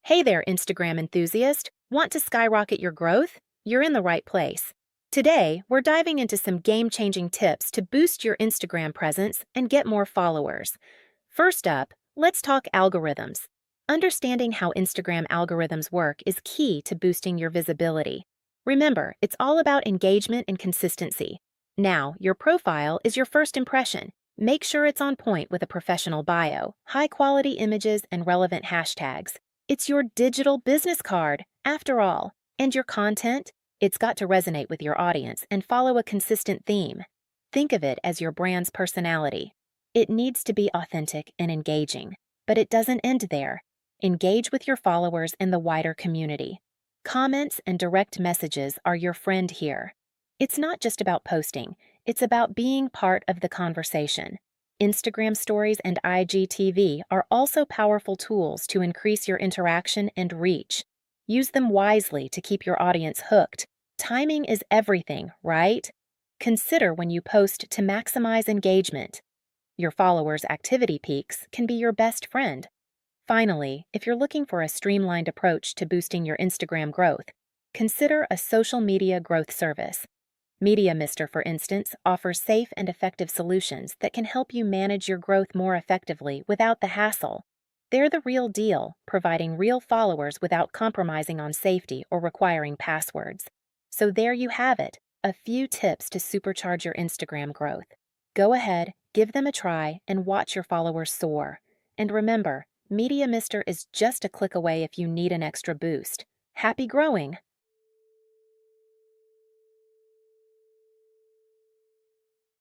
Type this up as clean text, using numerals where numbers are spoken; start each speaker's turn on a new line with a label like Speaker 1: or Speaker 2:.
Speaker 1: Hey there, Instagram enthusiast. Want to skyrocket your growth? You're in the right place. Today, we're diving into some game-changing tips to boost your Instagram presence and get more followers. First up, let's talk algorithms. Understanding how Instagram algorithms work is key to boosting your visibility. Remember, it's all about engagement and consistency. Now, your profile is your first impression. Make sure it's on point with a professional bio, high-quality images, and relevant hashtags. It's your digital business card, after all. And your content? It's got to resonate with your audience and follow a consistent theme. Think of it as your brand's personality. It needs to be authentic and engaging, but it doesn't end there. Engage with your followers and the wider community. Comments and direct messages are your friend here. It's not just about posting, it's about being part of the conversation. Instagram Stories and IGTV are also powerful tools to increase your interaction and reach. Use them wisely to keep your audience hooked. Timing is everything, right? Consider when you post to maximize engagement. Your followers' activity peaks can be your best friend. Finally, if you're looking for a streamlined approach to boosting your Instagram growth, consider a social media growth service. Media Mister, for instance, offers safe and effective solutions that can help you manage your growth more effectively without the hassle. They're the real deal, providing real followers without compromising on safety or requiring passwords. So there you have it, a few tips to supercharge your Instagram growth. Go ahead, give them a try, and watch your followers soar. And remember, Media Mister is just a click away if you need an extra boost. Happy growing!